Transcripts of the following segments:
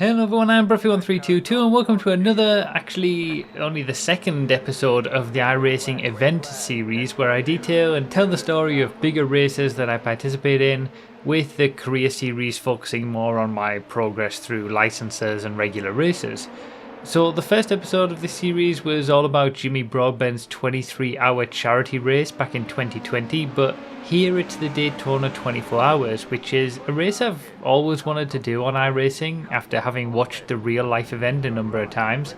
Hello everyone, I'm Bruffy1322 and welcome to another, actually only the second episode of the iRacing event series where I detail and tell the story of bigger races that I participate in, with the career series focusing more on my progress through licenses and regular races. So the first episode of this series was all about Jimmy Broadbent's 23-hour charity race back in 2020, but here it's the Daytona 24 Hours, which is a race I've always wanted to do on iRacing after having watched the real life event a number of times.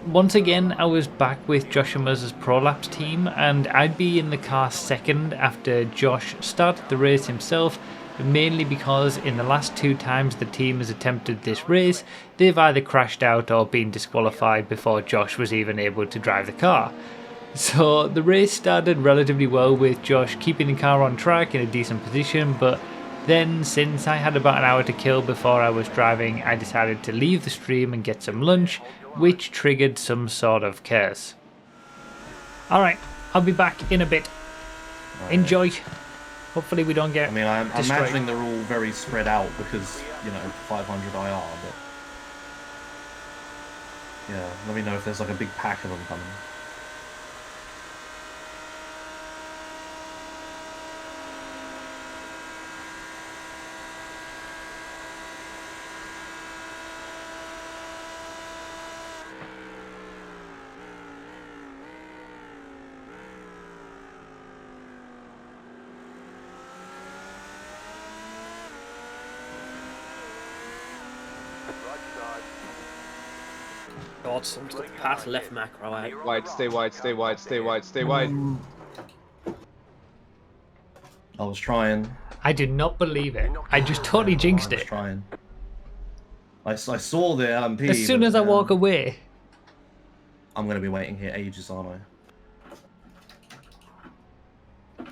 Once again, I was back with Josh Amuz's ProLaps team, and I'd be in the car second after Josh started the race himself, mainly because in the last two times the team has attempted this race, they've either crashed out or been disqualified before Josh was even able to drive the car. So the race started relatively well with Josh keeping the car on track in a decent position, but then since I had about an hour to kill before I was driving, I decided to leave the stream and get some lunch, which triggered some sort of curse. Alright, I'll be back in a bit. Enjoy. Hopefully we don't get I'm destroyed. imagining they're all very spread out because, 500 IR, but... Yeah, let me know if there's like a big pack of them coming. God, someone's got the pass left macro out. Wide, stay wide, stay wide, stay wide, stay wide. I was trying. I did not believe it. I just totally jinxed I was it. trying. I saw the LMP. As soon as I walk away. I'm going to be waiting here ages, aren't I?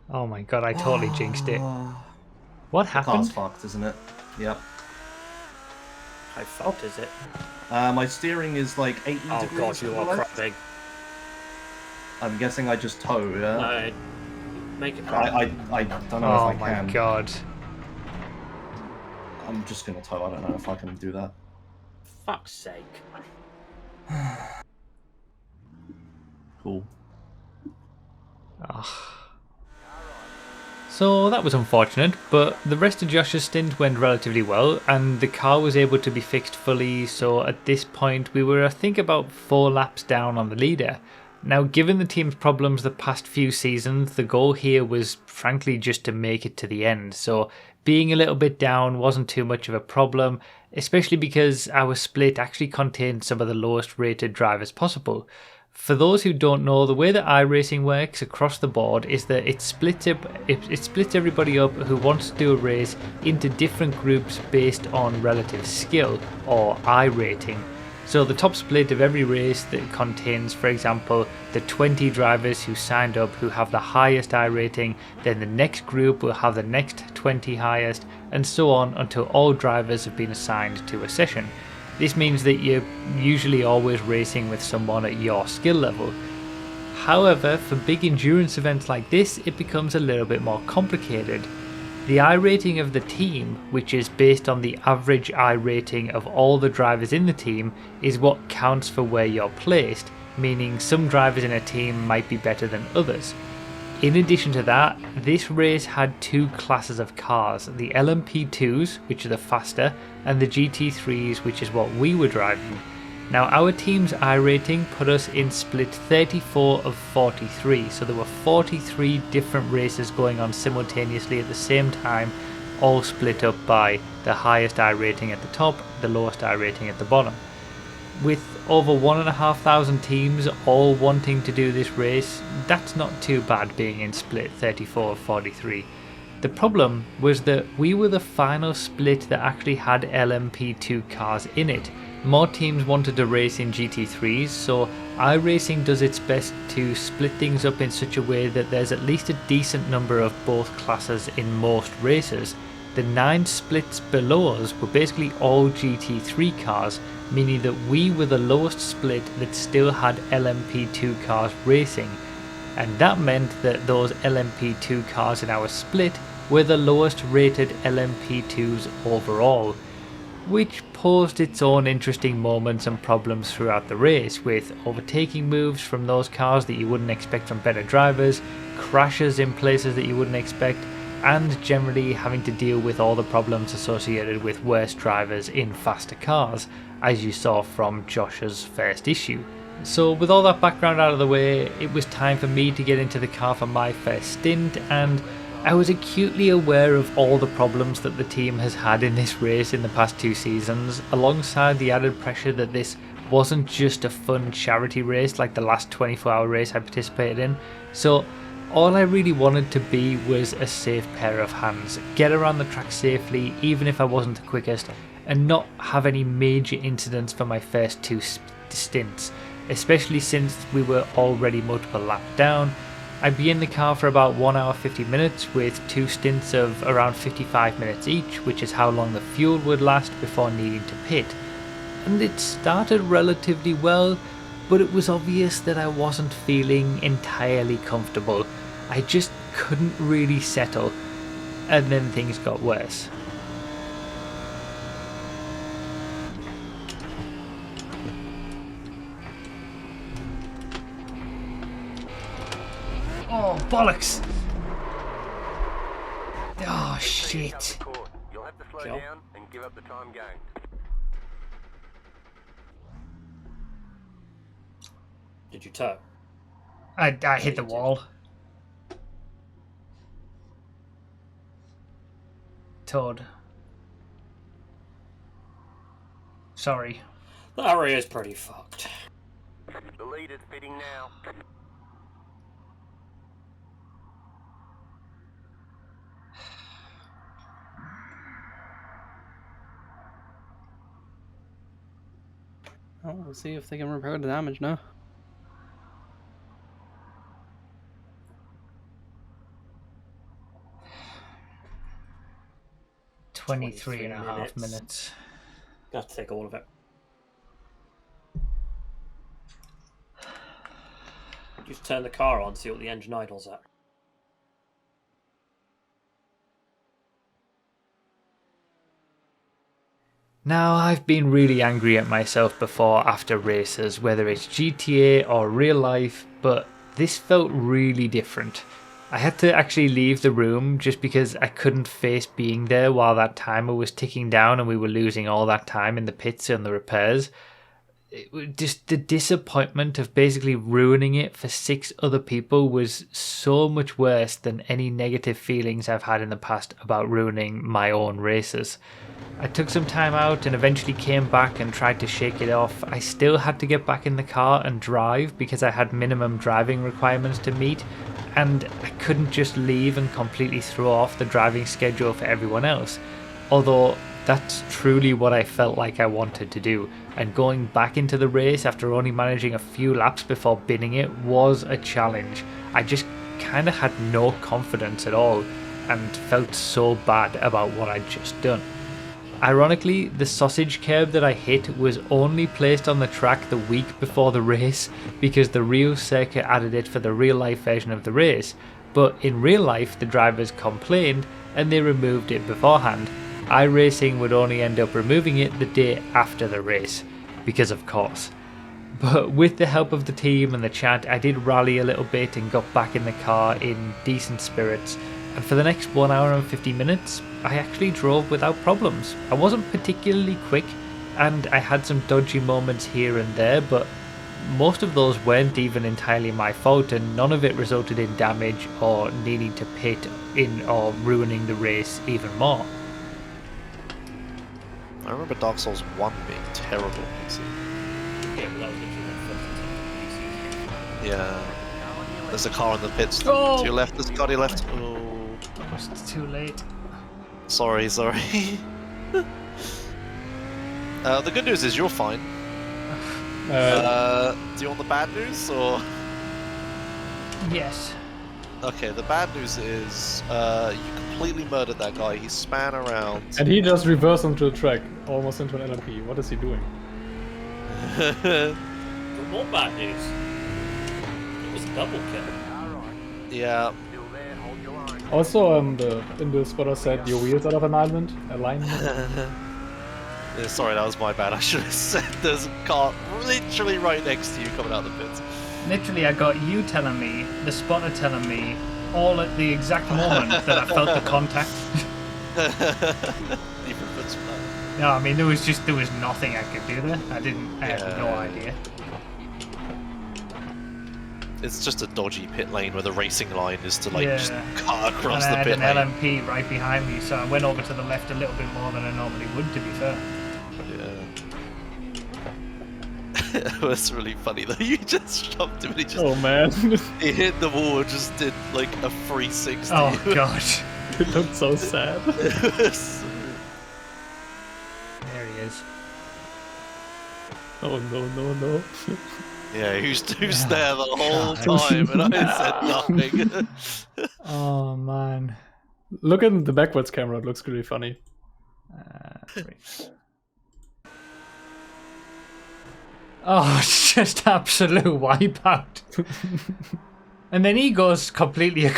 Oh my god, I totally jinxed it. What The car's happened? fucked, isn't it? Yep. How fucked is it? My steering is like 80 Oh degrees. god, you are left. crapping. I'm guessing I just tow, yeah? No, make it crap. I don't know Oh if I can. my god. I'm just going to tow. I don't know if I can do that. Fuck's sake. Cool. Ugh. So that was unfortunate, but the rest of Josh's stint went relatively well, and the car was able to be fixed fully, so at this point we were I think about 4 laps down on the leader. Now, given the team's problems the past few seasons, the goal here was frankly just to make it to the end, so being a little bit down wasn't too much of a problem, especially because our split actually contained some of the lowest rated drivers possible. For those who don't know, the way that iRacing works across the board is that it splits everybody up who wants to do a race into different groups based on relative skill, or iRating. So the top split of every race that contains, for example, the 20 drivers who signed up who have the highest iRating, then the next group will have the next 20 highest, and so on until all drivers have been assigned to a session. This means that you're usually always racing with someone at your skill level. However, for big endurance events like this, it becomes a little bit more complicated. The iRating of the team, which is based on the average iRating of all the drivers in the team, is what counts for where you're placed, meaning some drivers in a team might be better than others. In addition to that, this race had 2 classes of cars, the LMP2s, which are the faster, and the GT3s, which is what we were driving. Now, our team's iRating put us in split 34 of 43, so there were 43 different races going on simultaneously at the same time, all split up by the highest iRating at the top, the lowest iRating at the bottom. With over 1,500 teams all wanting to do this race, that's not too bad being in split 34 of 43. The problem was that we were the final split that actually had LMP2 cars in it. More teams wanted to race in GT3s, so iRacing does its best to split things up in such a way that there's at least a decent number of both classes in most races. The 9 splits below us were basically all GT3 cars, meaning that we were the lowest split that still had LMP2 cars racing. And that meant that those LMP2 cars in our split were the lowest rated LMP2s overall, which posed its own interesting moments and problems throughout the race, with overtaking moves from those cars that you wouldn't expect from better drivers, crashes in places that you wouldn't expect, and generally having to deal with all the problems associated with worse drivers in faster cars, as you saw from Josh's first issue. So with all that background out of the way, it was time for me to get into the car for my first stint, and I was acutely aware of all the problems that the team has had in this race in the past 2 seasons, alongside the added pressure that this wasn't just a fun charity race like the last 24-hour race I participated in. So all I really wanted to be was a safe pair of hands, get around the track safely even if I wasn't the quickest, and not have any major incidents for my first 2 stints, especially since we were already multiple laps down. I'd be in the car for about 1 hour 50 minutes with 2 stints of around 55 minutes each, which is how long the fuel would last before needing to pit. And it started relatively well, but it was obvious that I wasn't feeling entirely comfortable. I just couldn't really settle, and then things got worse. Oh, bollocks! Oh, shit. You'll have to slow down and give up the time gained. Did you tow? I hit the wall. Toad. Sorry. That area is pretty fucked. The lead is pitting now. Oh, we'll see if they can repair the damage now. Twenty-three and a half minutes. You have to take all of it. Just turn the car on, see what the engine idle's at. Now, I've been really angry at myself before after races, whether it's GTA or real life, but this felt really different. I had to actually leave the room just because I couldn't face being there while that timer was ticking down and we were losing all that time in the pits and the repairs. Just the disappointment of basically ruining it for 6 other people was so much worse than any negative feelings I've had in the past about ruining my own races. I took some time out and eventually came back and tried to shake it off. I still had to get back in the car and drive because I had minimum driving requirements to meet, and I couldn't just leave and completely throw off the driving schedule for everyone else. Although that's truly what I felt like I wanted to do, and going back into the race after only managing a few laps before binning it was a challenge. I just kind of had no confidence at all and felt so bad about what I'd just done. Ironically, the sausage curb that I hit was only placed on the track the week before the race because the real circuit added it for the real life version of the race, but in real life the drivers complained and they removed it beforehand. iRacing would only end up removing it the day after the race, because of course. But with the help of the team and the chat, I did rally a little bit and got back in the car in decent spirits, and for the next 1 hour and 50 minutes, I actually drove without problems. I wasn't particularly quick, and I had some dodgy moments here and there, but most of those weren't even entirely my fault, and none of it resulted in damage or needing to pit in or ruining the race even more. I remember Dark Souls 1 being terrible. Yeah, but that was literally the first time. Yeah. There's a car in the pits. Oh! To your left, there's a car to your left. Oh. It's too late. Sorry. The good news is you're fine. Do you want the bad news, or...? Yes. Okay, the bad news is you completely murdered that guy. He span around. And he just reversed onto the track, almost into an LMP. What is he doing? But more bad news. It was a double kill. Yeah. Still there, hold your line. Also, in the spotter said your wheels out of alignment. Yeah, sorry, that was my bad. I should have said there's a car literally right next to you coming out of the pits. Literally, I got you telling me, the spotter telling me, all at the exact moment that I felt the contact. Even puts that. No, I mean there was nothing I could do there. I had no idea. It's just a dodgy pit lane where the racing line is to like Yeah. just cut across And I the had pit an lane. LMP right behind me, so I went over to the left a little bit more than I normally would, to be fair. Yeah. It was really funny though. You just shoved him and he just Oh man, he hit the wall and just did like a 360. Oh gosh. it looked so sad. It was- There he is. Oh no. yeah, who's there the whole time and I said nothing. Oh man. Look at the backwards camera. It looks really funny. Right. Oh, it's just absolute wipeout. And then he goes completely.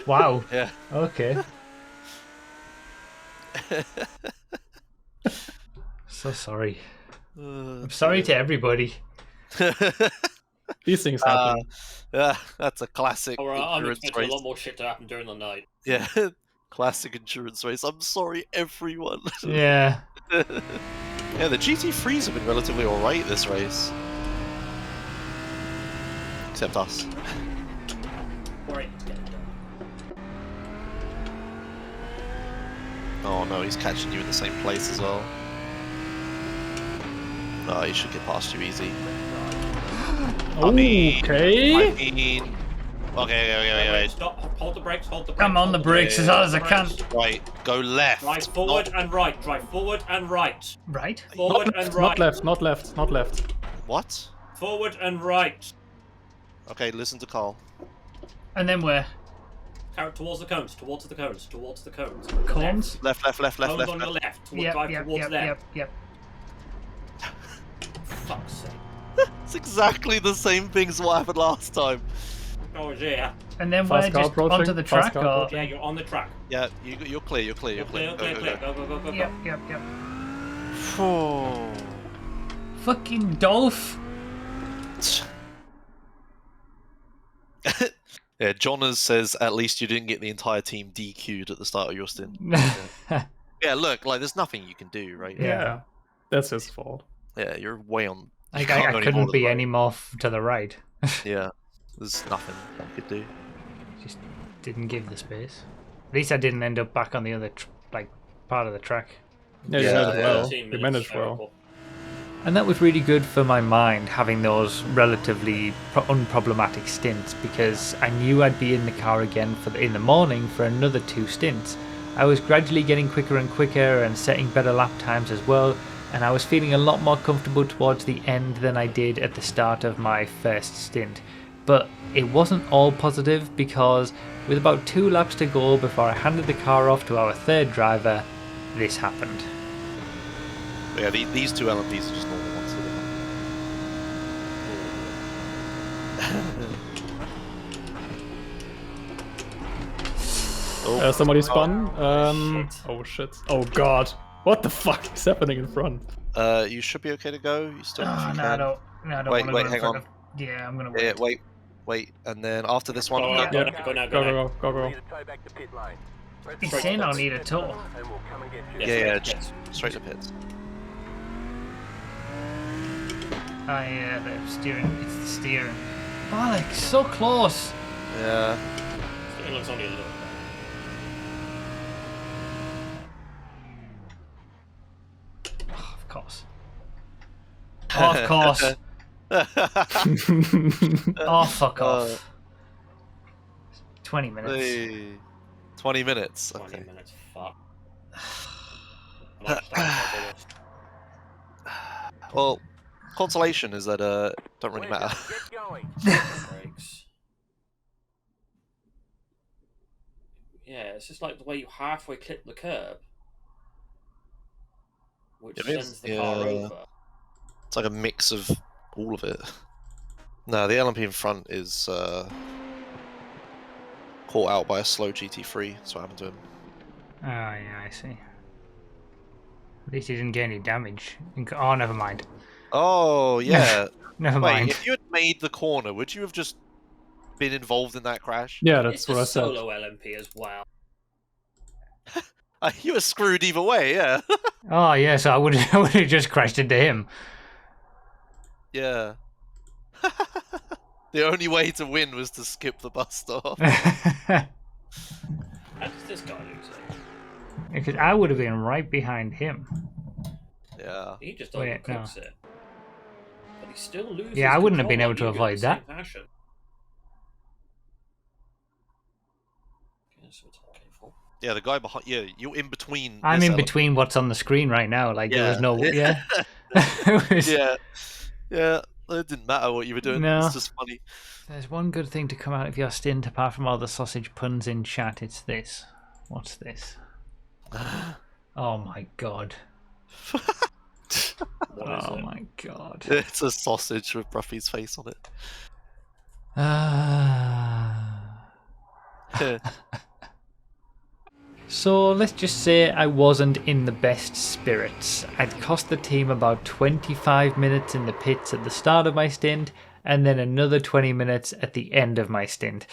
Wow. Yeah. Okay. So sorry. I'm sorry to everybody. These things happen. Yeah, that's a classic I'm endurance expecting race. a lot more shit to happen during the night. Yeah, classic endurance race. I'm sorry, everyone. Yeah. Yeah, the GT3s have been relatively alright this race. Except us. Alright, get it done. Oh no, he's catching you in the same place as well. Oh, he should get past you easy. Okay. Okay. Stop, hold the brakes, hold the brakes. I'm on the brakes as hard as I can. Right, go left. Drive forward and right, drive forward and right. Right? Forward and right. Not left. What? Forward and right. Okay, listen to Carl. And then where? Towards the cones, towards the cones, towards the cones. Cones? Left. Cones on the left. Drive towards there. Yep. Fuck's sake. It's exactly the same thing as what happened last time. Oh yeah. And then Fast where? car Just approaching, onto the fast track car or? approaching. Yeah, you're on the track. Yeah, you're clear. You're clear. Clear. Go. Yep. Oh. Fucking Dolph. Yeah, Jonas says at least you didn't get the entire team DQ'd at the start of your stint. Yeah, look, like there's nothing you can do, right? Yeah. That's his fault. Yeah, you're way on. Like, you can't I go any more couldn't to be the right. any more to the right. Yeah, there's nothing you could do. Just didn't give the space. At least I didn't end up back on the other part of the track. Yeah, you Yeah, managed well. 13 You minutes, managed well. terrible. And that was really good for my mind, having those relatively unproblematic stints, because I knew I'd be in the car again in the morning for another 2 stints. I was gradually getting quicker and quicker and setting better lap times as well, and I was feeling a lot more comfortable towards the end than I did at the start of my first stint. But it wasn't all positive, because with about 2 laps to go before I handed the car off to our third driver, this happened. But yeah, these two LMPs are just normal ones. Oh, Somebody spun. Oh shit. Oh god. What the fuck is happening in front? you should be okay to go. You still. Oh, if you no, I can. don't Wait, want to go in hang front on. of... Yeah, I'm going to Yeah, wait. wait, and then after this one, Go yeah. now, go now. Go. Need a tow back to pit lane. Press He's the saying button I'll need a tow. and we'll come and get you. Yeah, Yes. just straight to pits. The steering. It's the steering. Alex, so close. Yeah. It looks only a little. Oh, of course. Oh, of course. Oh, fuck off. 20 minutes. Hey, 20 minutes. 20 Okay. minutes. Fuck. I'm not starting Well, consolation is that don't really matter. Get going. brakes. Yeah, it's just like the way you halfway clip the curb, which It is, sends the car yeah. over. It's like a mix of all of it. No, the LMP in front is caught out by a slow GT3. That's what happened to him. Oh, yeah, I see. At least he didn't get any damage. Oh, never mind. Oh, yeah. Never Wait, mind. if you had made the corner, would you have just been involved in that crash? Yeah, that's It's what a I said. solo LMP as well. You were screwed either way, yeah. Oh, yeah, so I would have just crashed into him. Yeah. The only way to win was to skip the bus stop. How does this guy lose it? Because I would have been right behind him. Yeah. He just Wait, overcooks it. But he still loses. Yeah, I wouldn't have been control able to like you avoid do that. in the same fashion. Okay, so it's painful. Yeah, the guy behind. Yeah, you're in between. I'm this in element. between what's on the screen right now. Like, there was Yeah. no... Yeah. It was- Yeah. Yeah. It didn't matter what you were doing. No. It's just funny. There's one good thing to come out of your stint, apart from all the sausage puns in chat. It's this. What's this? Oh my god. What is Oh it? my god. It's a sausage with Bruffy's face on it. So let's just say I wasn't in the best spirits. I'd cost the team about 25 minutes in the pits at the start of my stint, and then another 20 minutes at the end of my stint.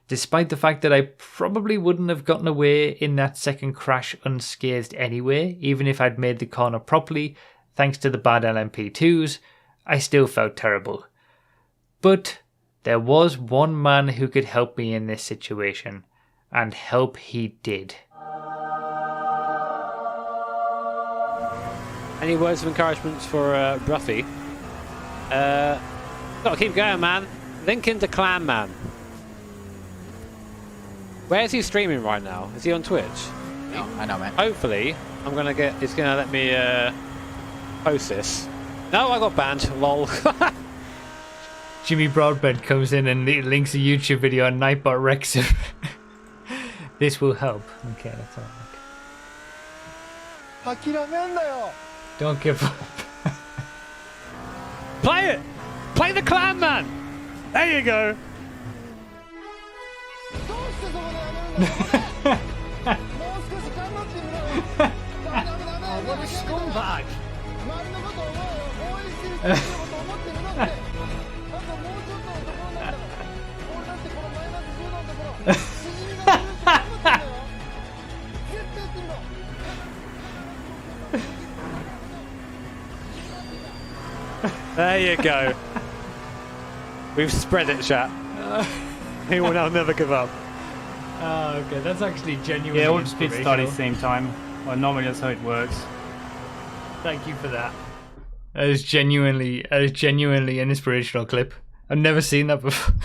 Despite the fact that I probably wouldn't have gotten away in that second crash unscathed anyway, even if I'd made the corner properly, thanks to the bad LMP2s, I still felt terrible. But there was one man who could help me in this situation, and help he did. Any words of encouragement for Bruffy? Gotta keep going, man. Link into Clan Man. Where is he streaming right now? Is he on Twitch? No, I know, man. Hopefully, it's gonna let me post this. No, I got banned. Lol. Jimmy Broadbent comes in and links a YouTube video on Nightbot Wrexham. This will help. Okay, that's alright. Don't give up. Play it! Play the Clan Man! There you go! What a scumbag! There you go. We've spread it, chat. He will now never give up. Oh, okay, that's actually genuinely Yeah, all just pit start at the inspirational. same time. Well, normally that's how it works. Thank you for that. That is genuinely an inspirational clip. I've never seen that before.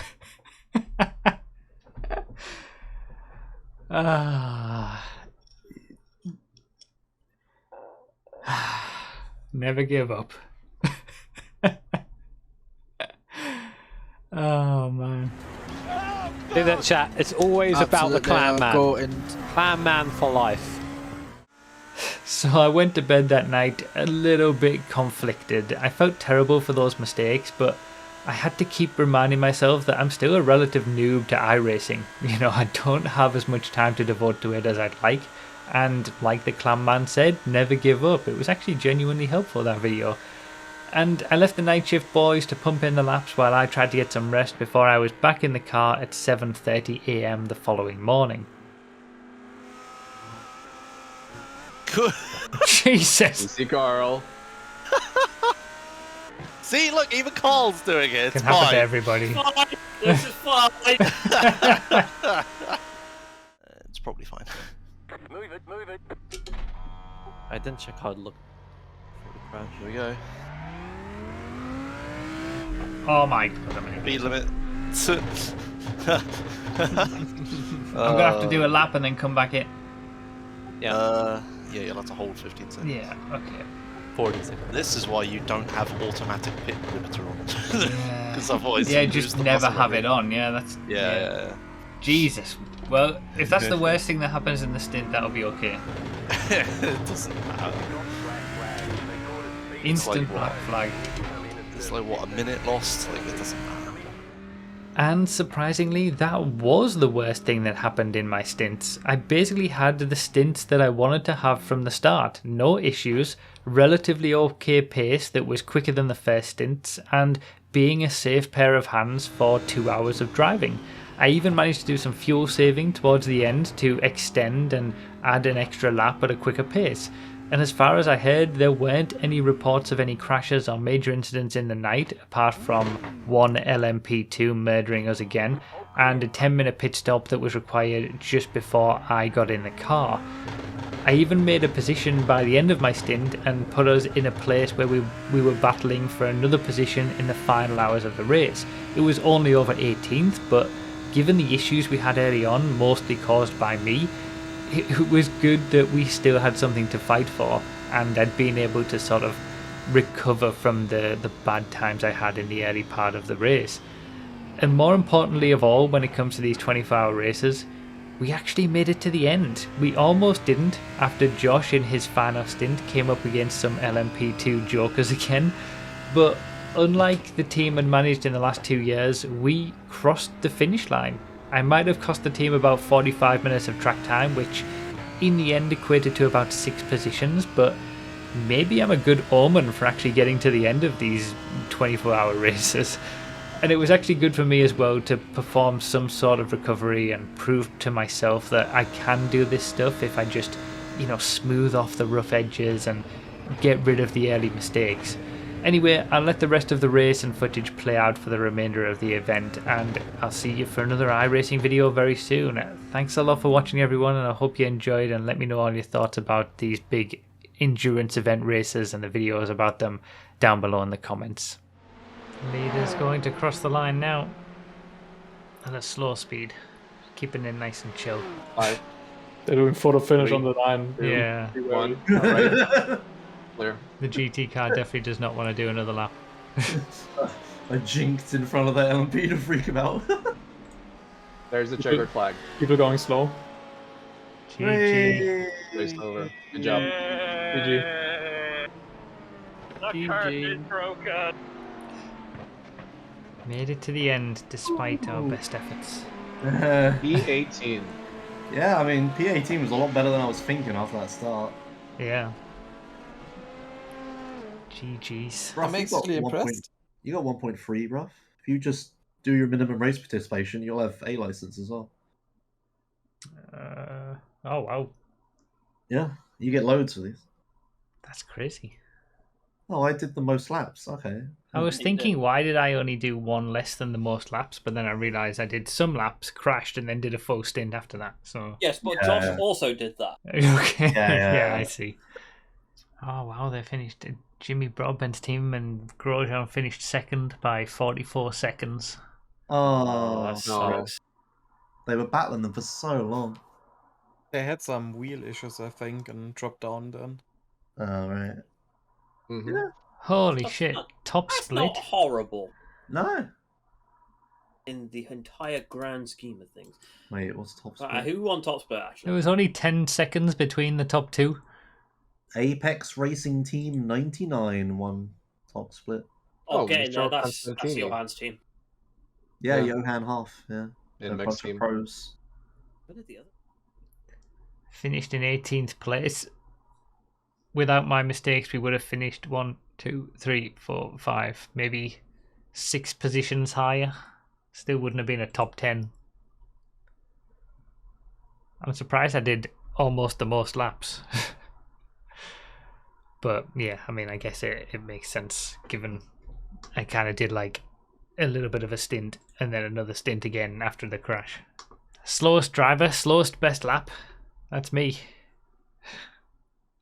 Never give up. Oh man. See that, chat? It's always about the Clan Man. Go and Clan Man for life. So I went to bed that night a little bit conflicted. I felt terrible for those mistakes, but I had to keep reminding myself that I'm still a relative noob to iRacing. You know, I don't have as much time to devote to it as I'd like. And like the Clan Man said, never give up. It was actually genuinely helpful, that video. And I left the night shift boys to pump in the laps while I tried to get some rest before I was back in the car at 7:30 AM the following morning. Jesus! Easy, Carl. See, look, even Carl's doing it. It's Can happen to fine. everybody. Fine. This is fine. It's probably fine. Move it, move it. I didn't check how it looked before the crash. Here we go. Oh my god. Speed limit. I'm gonna have to do a lap and then come back in. Yeah, you'll have to hold 15 seconds. Yeah, okay. 40 seconds. This is why you don't have automatic pit limiter on. Because otherwise Yeah, you lose just the never muscle have memory. it on. Yeah, that's. Yeah. Jesus. Well, if that's the worst thing that happens in the stint, that'll be okay. It doesn't matter. Instant like black what? flag. It's like, what, a minute lost? Like, it doesn't matter. And surprisingly, that was the worst thing that happened in my stints. I basically had the stints that I wanted to have from the start. No issues, relatively okay pace that was quicker than the first stints, and being a safe pair of hands for 2 hours of driving. I even managed to do some fuel saving towards the end to extend and add an extra lap at a quicker pace. And as far as I heard, there weren't any reports of any crashes or major incidents in the night, apart from one LMP2 murdering us again, and a 10-minute pit stop that was required just before I got in the car. I even made a position by the end of my stint and put us in a place where we were battling for another position in the final hours of the race. It was only over 18th, but given the issues we had early on, mostly caused by me, it was good that we still had something to fight for, and I'd been able to sort of recover from the bad times I had in the early part of the race. And more importantly of all, when it comes to these 24-hour races, we actually made it to the end. We almost didn't, after Josh in his final stint came up against some LMP2 jokers again, but unlike the team had managed in the last 2 years, we crossed the finish line. I might have cost the team about 45 minutes of track time, which in the end equated to about 6 positions, but maybe I'm a good omen for actually getting to the end of these 24-hour races. And it was actually good for me as well to perform some sort of recovery and prove to myself that I can do this stuff if I just, smooth off the rough edges and get rid of the early mistakes. Anyway, I'll let the rest of the race and footage play out for the remainder of the event, and I'll see you for another iRacing video very soon. Thanks a lot for watching, everyone, and I hope you enjoyed, and let me know all your thoughts about these big endurance event races and the videos about them down below in the comments. Leader's going to cross the line now at a slow speed, keeping it nice and chill. They're doing photo finish on the line. Yeah. 2, 1. All right. Clear. The GT car definitely does not want to do another lap. I jinked in front of that LMP to freak him out. There's the checkered flag. People going slow. GG. Race over. Good job. GG. The car is broken. Made it to the end despite our best efforts. P18. Yeah, I mean, P18 was a lot better than I was thinking after that start. Yeah. GG's. Bruff, I'm actually impressed. You got 1.3, bruv. If you just do your minimum race participation, you'll have A license as well. Oh wow. Yeah, you get loads for these. That's crazy. Oh, I did the most laps. Okay. I was thinking, why did I only do one less than the most laps? But then I realised I did some laps, crashed, and then did a full stint after that. So Yes, but Josh also did that. okay, Yeah. I see. Oh wow, they finished. Jimmy Broadbent's team and Grosjean finished second by 44 seconds. Oh, That sucks. they were battling them for so long. They had some wheel issues, I think, and dropped down then. Oh, right. Yeah. Holy That's shit! not- Top That's split. not horrible No. in the entire grand scheme of things. Wait, what's top split? Who won top split, actually? There was only 10 seconds between the top two. Apex Racing Team 99 won top split. Okay, Michel no, that's Constantini. Johan's team. Yeah, Yeah. Johan Half. Yeah. In A the bunch mixed of team. pros. What did the other? Finished in 18th place. Without my mistakes, we would have finished 1, 2, 3, 4, 5, maybe 6 positions higher. Still wouldn't have been a top 10. I'm surprised I did almost the most laps. But yeah, I mean, I guess it makes sense given I kind of did like a little bit of a stint and then another stint again after the crash. Slowest driver, slowest best lap. That's me.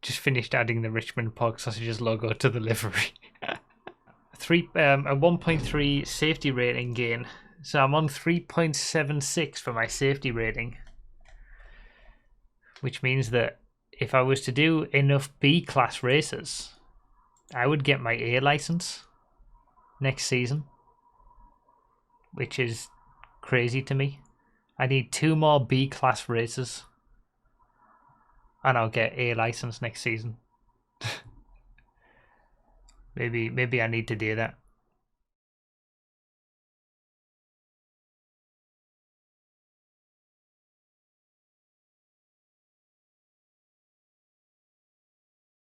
Just finished adding the Richmond Pog Sausages logo to the livery. A 1.3 safety rating gain. So I'm on 3.76 for my safety rating. Which means that if I was to do enough B-class races, I would get my A license next season. Which is crazy to me. I need 2 more B-class races. And I'll get A license next season. Maybe I need to do that.